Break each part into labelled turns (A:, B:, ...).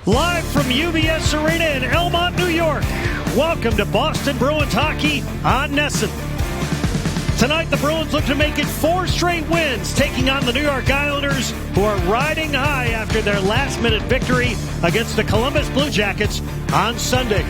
A: Live from UBS Arena in Elmont, New York. Welcome to Boston Bruins hockey on NESN. Tonight, the Bruins look to make it 4 straight wins, taking on the New York Islanders, who are riding high after their last-minute victory against the Columbus Blue Jackets on Sunday.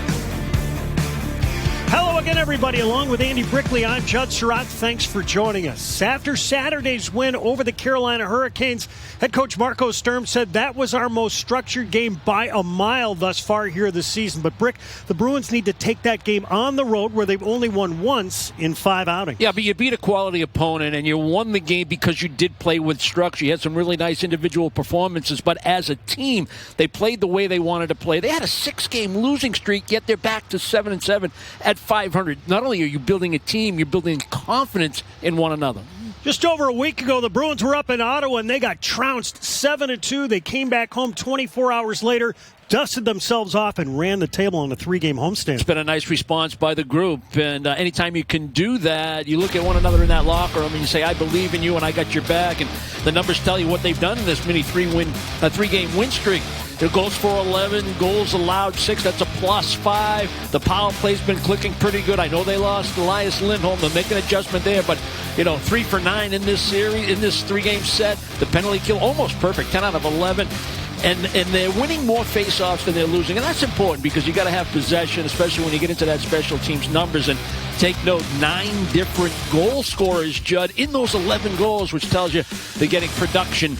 A: Hello again, everybody. Along with Andy Brickley, I'm Judd Surratt. Thanks for joining us. After Saturday's win over the Carolina Hurricanes, head coach Marco Sturm said that was our most structured game by a mile thus far here this season. But, Brick, the Bruins need to take that game on the road where they've only won once in 5 outings.
B: Yeah, but you beat a quality opponent, and you won the game because you did play with structure. You had some really nice individual performances, but as a team, they played the way they wanted to play. They had a 6-game losing streak, yet they're back to 7-7 at 500. Not only are you building a team, you're building confidence in one another.
A: Just over a week ago, the Bruins were up in Ottawa, and they got trounced 7-2. They came back home 24 hours later, dusted themselves off, and ran the table on a 3-game homestand.
B: It's been a nice response by the group, and anytime you can do that, you look at one another in that locker room and you say, I believe in you and I got your back, and the numbers tell you what they've done in this mini 3-game win streak. Their goals for 11, goals allowed 6. That's a +5. The power play's been clicking pretty good. I know they lost Elias Lindholm. They'll make an adjustment there, but 3 for 9 in this series, in this 3-game set. The penalty kill almost perfect, 10 out of 11. And they're winning more face-offs than they're losing. And that's important because you got to have possession, especially when you get into that special teams numbers. And take note, 9 different goal scorers, Judd, in those 11 goals, which tells you they're getting production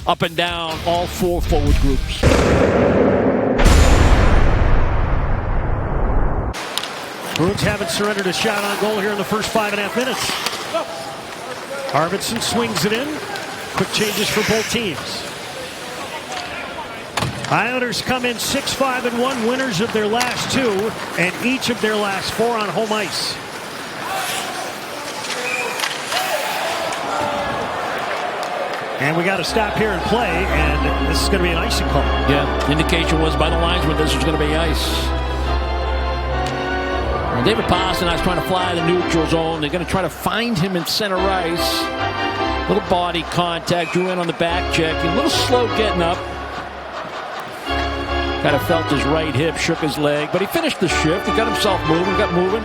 B: up and down all 4 forward groups.
A: Bruins haven't surrendered a shot on goal here in the first 5.5 minutes. Arvidsson swings it in. Quick changes for both teams. Islanders come in 6-5-1, winners of their last 2, and each of their last 4 on home ice. And we got to stop here and play, and this is going to be an icing call.
B: Yeah, the indication was by the linesman this was going to be ice. Well, David Pasternak's trying to fly the neutral zone. They're going to try to find him in center ice. Little body contact, drew in on the back check. A little slow getting up. Kind of felt his right hip, shook his leg, but he finished the shift. He got himself moving, got moving.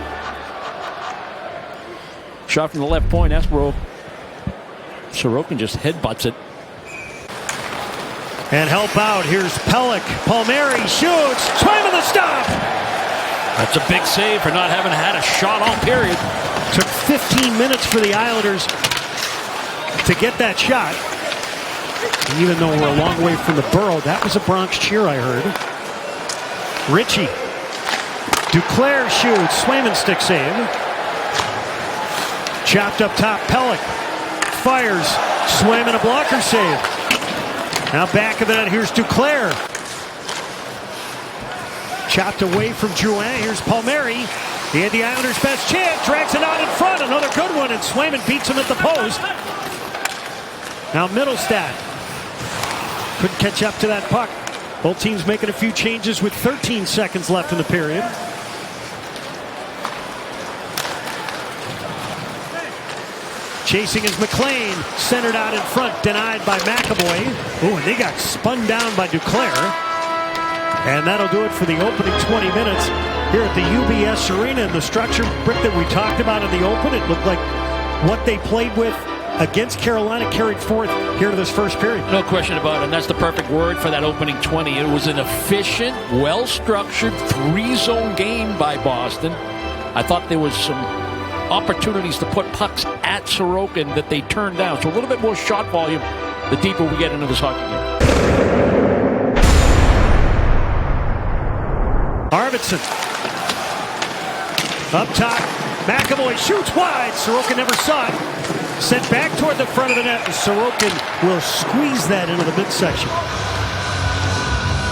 B: Shot from the left point, Espero. Sorokin just headbutts it.
A: And help out. Here's Pelech. Palmieri shoots. Swim in the stop.
B: That's a big save for not having had a shot all period.
A: Took 15 minutes for the Islanders to get that shot. And even though we're a long way from the Borough, that was a Bronx cheer, I heard. Ritchie. Duclair shoots. Swayman stick save. Chopped up top. Pelech. Fires. Swayman a blocker save. Now back of that, here's Duclair. Chopped away from Drouin. Here's Palmieri. He had the Islanders' best chance. Drags it out in front. Another good one, and Swayman beats him at the post. Now Middlestad. Couldn't catch up to that puck. Both teams making a few changes with 13 seconds left in the period. Chasing is McLean, centered out in front, denied by McAvoy. Oh, and they got spun down by Duclair. And that'll do it for the opening 20 minutes here at the UBS Arena. And the structure, Brick, that we talked about in the open, it looked like what they played with against Carolina carried forth here to this first period.
B: No question about it, and that's the perfect word for that opening 20. It was an efficient, well-structured, 3-zone game by Boston. I thought there was some opportunities to put pucks at Sorokin that they turned down. So a little bit more shot volume the deeper we get into this hockey game.
A: Arvidsson. Up top. McAvoy shoots wide. Sorokin never saw it. Sent back toward the front of the net, and Sorokin will squeeze that into the midsection.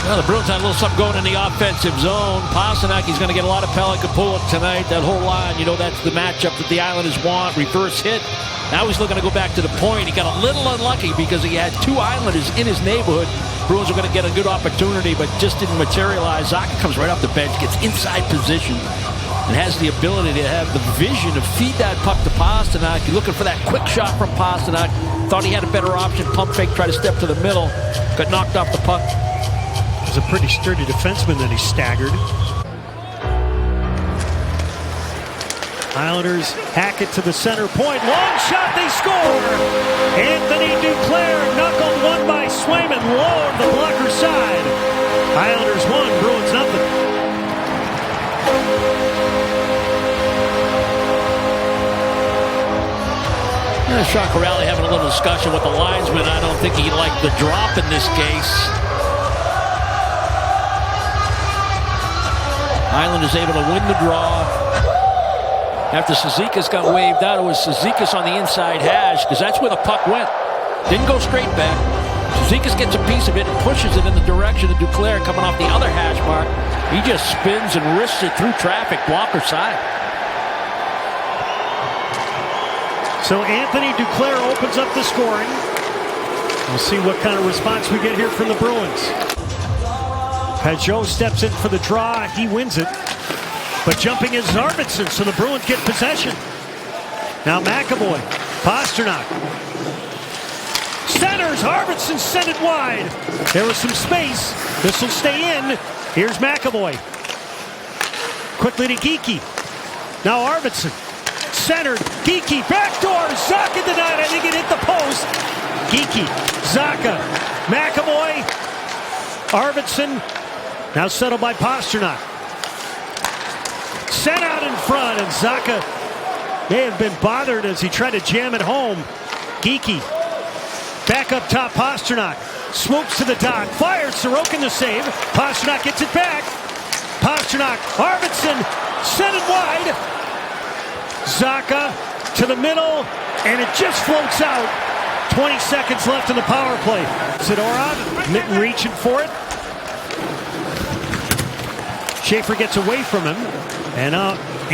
B: Well, the Bruins had a little something going in the offensive zone. Pasternak, he's going to get a lot of Pelech and Pulock tonight. That whole line, that's the matchup that the Islanders want. Reverse hit. Now he's looking to go back to the point. He got a little unlucky because he had 2 Islanders in his neighborhood. Bruins are going to get a good opportunity, but just didn't materialize. Zacha comes right off the bench, gets inside position, and has the ability to have the vision to feed that puck to Pasternak. You're looking for that quick shot from Pasternak. Thought he had a better option. Pump fake, try to step to the middle. Got knocked off the puck.
A: is a pretty sturdy defenseman, then he staggered. Islanders hack it to the center point. Long shot, they score! Anthony Duclair knuckled one by Swayman low on the blocker side. Islanders 1, Bruins nothing.
B: Sean Corrali having a little discussion with the linesman. I don't think he liked the drop in this case. Islanders able to win the draw. After Cizikas got waved out, it was Cizikas on the inside hash, because that's where the puck went. Didn't go straight back. Cizikas gets a piece of it and pushes it in the direction of Duclair coming off the other hash mark. He just spins and wrists it through traffic, blocker side.
A: So Anthony Duclair opens up the scoring. We'll see what kind of response we get here from the Bruins. Peugeot steps in for the draw. He wins it. But jumping is Arvidsson, so the Bruins get possession. Now McAvoy, Pasternak. Centers, Arvidsson sent it wide. There was some space. This will stay in. Here's McAvoy. Quickly to Geekie. Now Arvidsson. Centered, Geekie, backdoor, Zacha denied. I think it hit the post. Geekie, Zacha, McAvoy, Arvidsson, now settled by Pasternak. Sent out in front, and Zacha may have been bothered as he tried to jam it home. Geekie, back up top, Pasternak, swoops to the dot, fires, Sorokin the save. Pasternak gets it back. Pasternak, Arvidsson, sent it wide. Zacha to the middle, and it just floats out. 20 seconds left in the power play. Zadorov, Mitten reaching for it. Schaefer gets away from him, and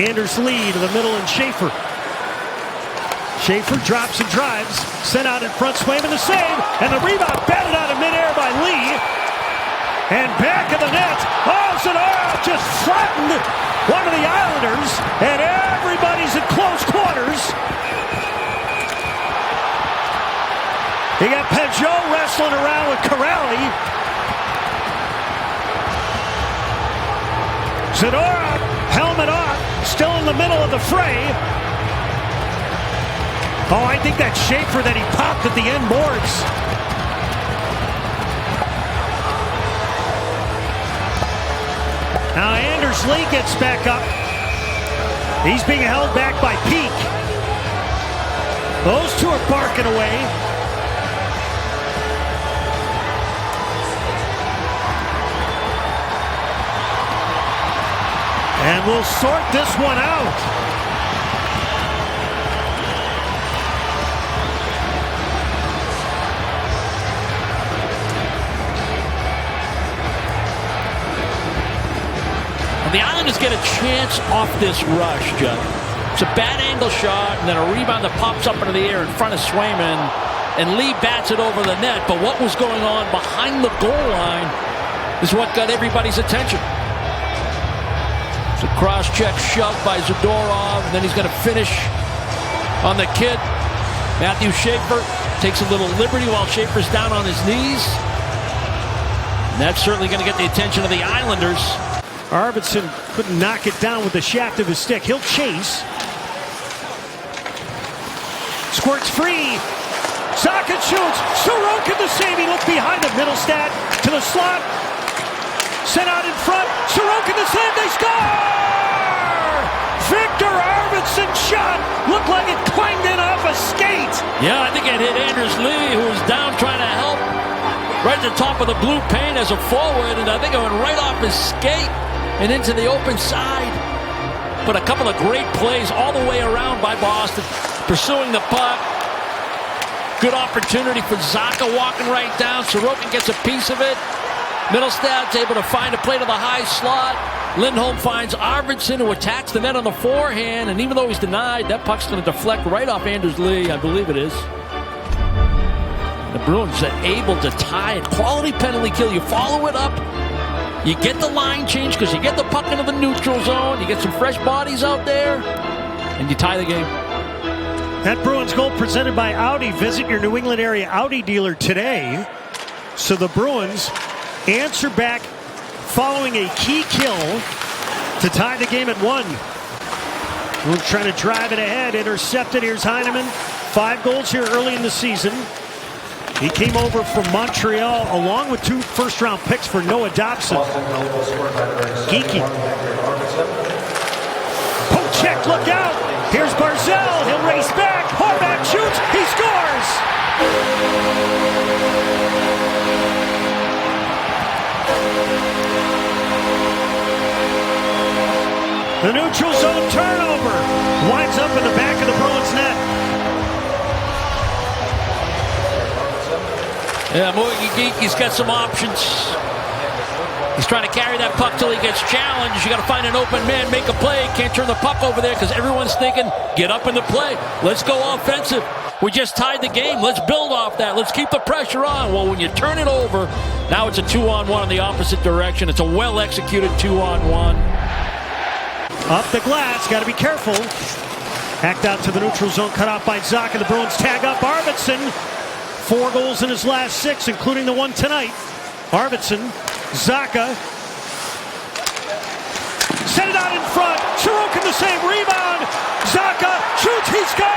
A: Anders Lee to the middle, and Schaefer. Schaefer drops and drives, sent out in front, Swayman the save, and the rebound batted out of midair by Lee. And back of the net, Zadorov just flattened one of the Islanders, and everybody's in close quarters. You got Peugeot wrestling around with Corrali. Zadorov, helmet off, still in the middle of the fray. Oh, I think that's Schaefer that he popped at the end boards. Now Anders Lee gets back up. He's being held back by Peak. Those two are barking away. And we'll sort this one out.
B: The Islanders get a chance off this rush, Judd. It's a bad angle shot, and then a rebound that pops up into the air in front of Swayman, and Lee bats it over the net. But what was going on behind the goal line is what got everybody's attention. It's a cross-check shove by Zadorov, and then he's going to finish on the kid. Matthew Schaefer takes a little liberty while Schaefer's down on his knees. And that's certainly going to get the attention of the Islanders.
A: Arvidsson couldn't knock it down with the shaft of his stick. He'll chase. Squirts free. Zacha shoots. Sorokin the save. He looked behind him. Middlestad to the slot. Sent out in front. Sorokin the save. They score! Victor Arvidsson shot. Looked like it clanged in off a skate.
B: Yeah, I think it hit Anders Lee, who was down trying to help. Right at the top of the blue paint as a forward, and I think it went right off his skate and into the open side. But a couple of great plays all the way around by Boston, pursuing the puck. Good opportunity for Zacha walking right down. Sorokin gets a piece of it. Middlestad's able to find a play to the high slot. Lindholm finds Arvidsson, who attacks the net on the forehand, and even though he's denied, that puck's going to deflect right off Anders Lee, I believe it is. The Bruins are able to tie it. Quality penalty kill. You follow it up. You get the line change because you get the puck into the neutral zone. You get some fresh bodies out there. And you tie the game.
A: That Bruins goal presented by Audi. Visit your New England area Audi dealer today. So the Bruins answer back following a key kill to tie the game at 1. We're trying to drive it ahead. Intercepted. Here's Heineman. 5 goals here early in the season. He came over from Montreal along with 2 first-round picks for Noah Dobson. Geeky. Poke check, look out. Here's Barzal. He'll race back. Horvat shoots. He scores. The neutral zone turnover. Winds up in the back of the Bruins net.
B: Yeah, Geeky's got some options. He's trying to carry that puck till he gets challenged. You got to find an open man, make a play. Can't turn the puck over there because everyone's thinking, get up in the play. Let's go offensive. We just tied the game. Let's build off that. Let's keep the pressure on. Well, when you turn it over, now it's a 2-on-1 in the opposite direction. It's a well-executed 2-on-1.
A: Up the glass. Got to be careful. Hacked out to the neutral zone. Cut off by Zacha. The Bruins tag up Arvidsson. 4 goals in his last 6, including the one tonight. Arvidsson. Zacha. Set it out in front. Sorokin the same rebound. Zacha shoots. He scores!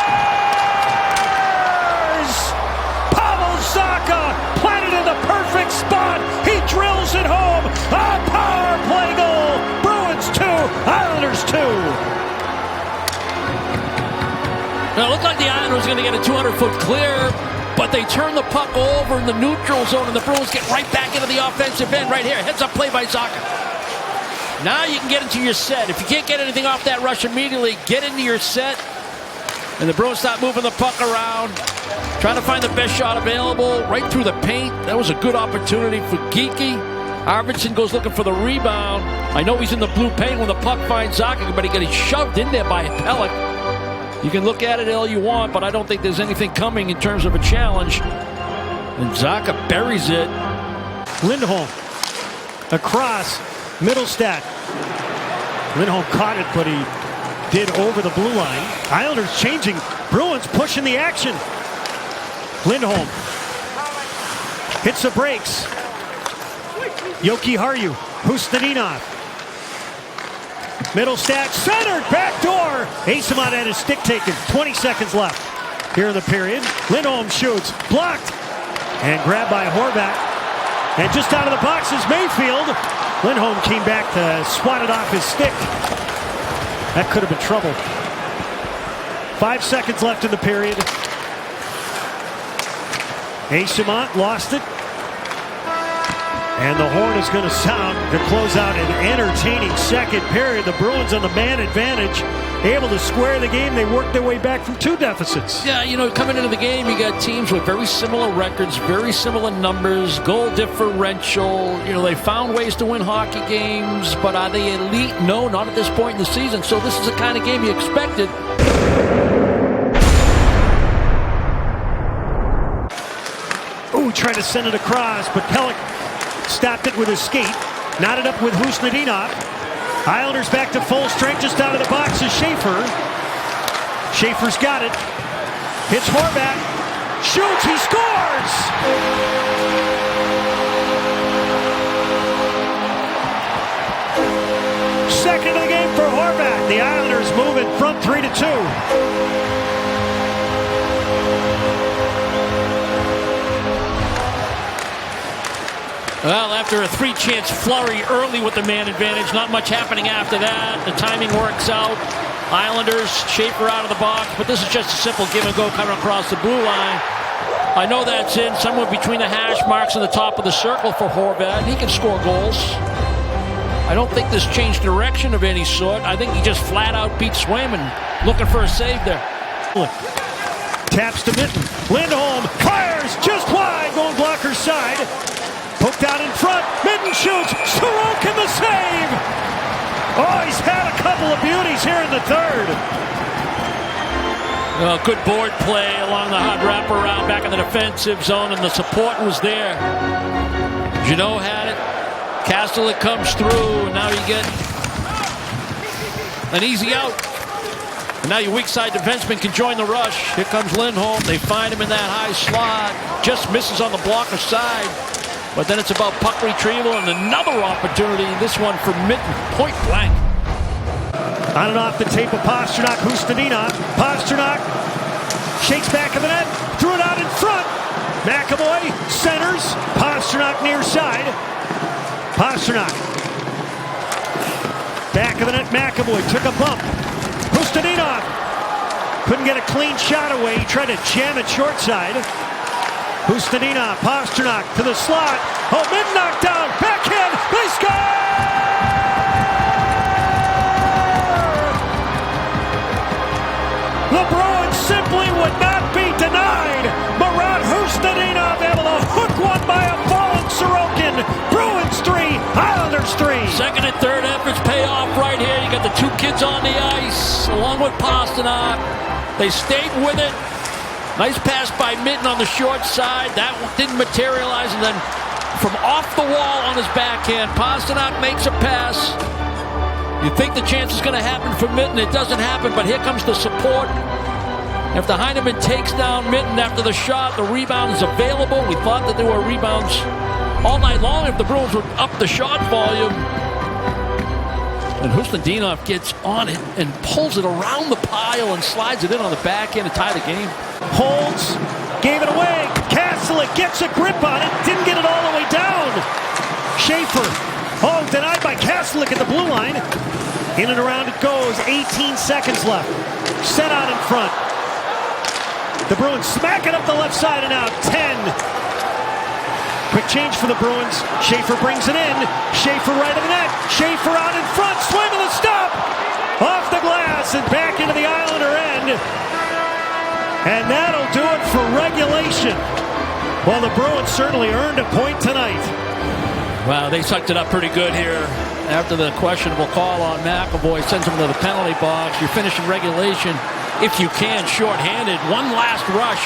A: Pavel Zacha planted in the perfect spot. He drills it home. A power play goal. Bruins 2, Islanders 2.
B: Now, it looked like the Islanders were going to get a 200-foot clear, but they turn the puck over in the neutral zone, and the Bruins get right back into the offensive end right here. Heads-up play by Zacha. Now you can get into your set. If you can't get anything off that rush immediately, get into your set, and the Bruins start moving the puck around, trying to find the best shot available right through the paint. That was a good opportunity for Geeky. Arvidsson goes looking for the rebound. I know he's in the blue paint when the puck finds Zacha, but he gets shoved in there by Pelech. You can look at it all you want, but I don't think there's anything coming in terms of a challenge. And Zacha buries it.
A: Lindholm across. Middlestat. Lindholm caught it, but he did over the blue line. Islanders changing. Bruins pushing the action. Lindholm hits the brakes. Yoki Harju. Hustadinov. Middlestat centered, backdoor. Asimont had his stick taken. 20 seconds left here in the period. Lindholm shoots, blocked, and grabbed by Horvat. And just out of the box is Mayfield. Lindholm came back to swat it off his stick. That could have been trouble. 5 seconds left in the period. Asimont lost it. And the horn is going to sound to close out an entertaining second period. The Bruins on the man advantage, able to square the game. They worked their way back from 2 deficits.
B: Yeah, you know, coming into the game, you got teams with very similar records, very similar numbers, goal differential. You know, they found ways to win hockey games, but are they elite? No, not at this point in the season. So this is the kind of game you expected.
A: Ooh, trying to send it across, but Pelech stopped it with his skate. Knotted up with Husnadinov. Islanders back to full strength. Just out of the box is Schaefer. Schaefer's got it. Hits Horvat. Shoots. He scores! Second of the game for Horvat. The Islanders move in front 3-2.
B: Well, after a 3-chance flurry early with the man advantage, not much happening after that. The timing works out. Islanders, Schaefer out of the box, but this is just a simple give and go coming across the blue line. I know that's in somewhere between the hash marks and the top of the circle for Horvat. He can score goals. I don't think this changed direction of any sort. I think he just flat out beat Swayman, looking for a save there.
A: Taps to Mitten. Lindholm fires just wide, going blocker side. Poked out in front. Mitten shoots. Sorokin the save. Oh, he's had a couple of beauties here in the third.
B: Well, good board play along the hot wraparound back in the defensive zone, and the support was there. Janot had it. Castellic comes through, and now you get an easy out. And now your weak side defenseman can join the rush. Here comes Lindholm. They find him in that high slot. Just misses on the blocker side. But then it's about puck retrieval and another opportunity. This one for Mitten, point blank.
A: On and off the tape of Pastrnak, Hustadinov. Pastrnak shakes back of the net, threw it out in front. McAvoy centers. Pastrnak near side. Pastrnak. Back of the net, McAvoy took a bump. Hustadinov couldn't get a clean shot away. He tried to jam it short side. Hustadinov, Pastrnak to the slot. Oh, mid knockdown, backhand, they score! The Bruins simply would not be denied. Marat Hustadinov able to hook one by a fallen Sorokin. Bruins 3, Islanders 3.
B: Second and third efforts pay off right here. You got the two kids on the ice, along with Pastrnak. They stayed with it. Nice pass by Mitten on the short side. That didn't materialize. And then from off the wall on his backhand, Pastrnak makes a pass. You think the chance is going to happen for Mitten. It doesn't happen, but here comes the support. After Heineman takes down Mitten after the shot, the rebound is available. We thought that there were rebounds all night long if the Bruins would up the shot volume. And Hustadinov gets on it and pulls it around the pile and slides it in on the backhand to tie the game.
A: Holds, gave it away. Kastelik gets a grip on it, didn't get it all the way down. Schaefer, denied by Kastelik at the blue line. In and around it goes, 18 seconds left. Set out in front. The Bruins smack it up the left side and out, 10. Quick change for the Bruins. Schaefer brings it in. Schaefer right of the net. Schaefer out in front. Swing with a stop. Off the glass and back into the Islander end. And that'll do it for regulation. Well, the Bruins certainly earned a point tonight.
B: Wow, they sucked it up pretty good here. After the questionable call on McAvoy sends him to the penalty box. You're finishing regulation, if you can, shorthanded. One last rush.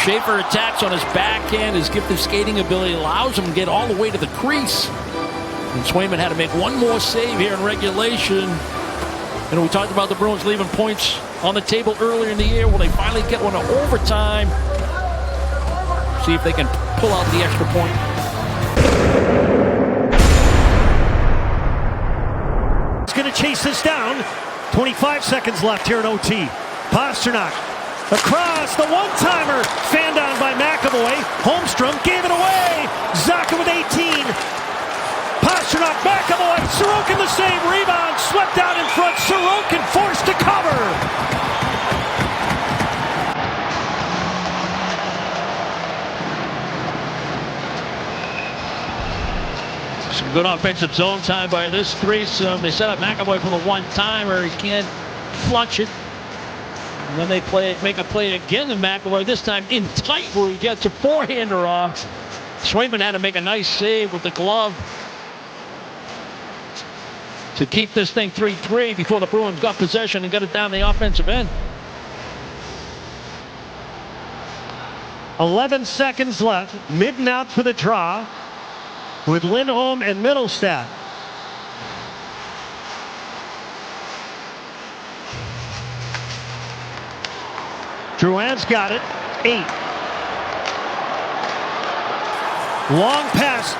B: Schaefer attacks on his backhand. His gifted skating ability allows him to get all the way to the crease. And Swayman had to make one more save here in regulation. And we talked about the Bruins leaving points on the table earlier in the year. Will they finally get one to overtime? See if they can pull out the extra point.
A: It's going to chase this down. 25 seconds left here in OT. Pastrnak across the one-timer. Fan down by McAvoy. Holmstrom gave it away. Zacha with 18. Pastrnak, McAvoy. Sorokin the save. Rebound. Swept out in front. Sorokin forced to cover.
B: Some good offensive zone time by this threesome. They set up McAvoy for the one-timer. He can't flush it. And then they make a play again to McAvoy, this time in tight where he gets a forehander off. Swayman had to make a nice save with the glove to keep this thing 3-3 before the Bruins got possession and got it down the offensive end.
A: 11 seconds left. Mitten out for the draw with Lindholm and Middlestat. Drouin's got it. 8. Long pass.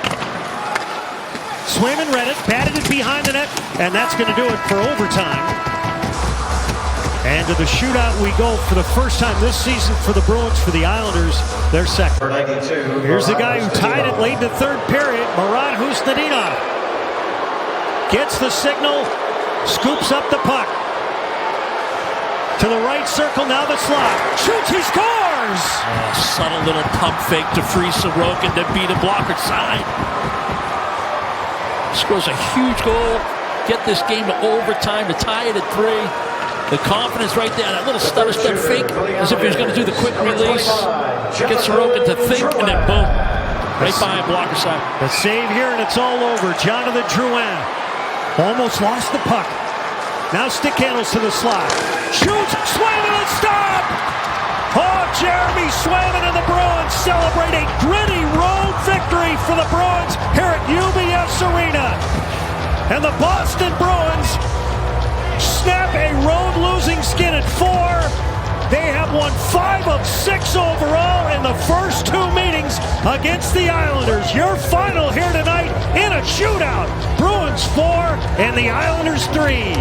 A: Swayman read it, batted it behind the net, and that's going to do it for overtime. And to the shootout we go for the first time this season for the Bruins, for the Islanders, their second. Here's the guy who tied it late in the third period, Marat Hustadinov. Gets the signal, scoops up the puck. To the right circle, now the slot. Shoots, he scores!
B: Subtle little pump fake to free Sorokin to beat a blocker side. Scores a huge goal. Get this game to overtime to tie it at 3. The confidence right there, that little stutter step fake, as if he was going to do the quick release. Get Sorokin to think, and then boom, right behind blocker side.
A: The save here, and it's all over. Jonathan Drouin almost lost the puck. Now stick handles to the slot. Shoots, Swayman and stop! Oh, Jeremy Swayman and the Bruins celebrate a gritty road victory for the Bruins here at UBS Arena. And the Boston Bruins snap a road losing skid at 4. They have won 5 of 6 overall in the first 2 meetings against the Islanders. Your final here tonight in a shootout. Bruins 4 and the Islanders 3.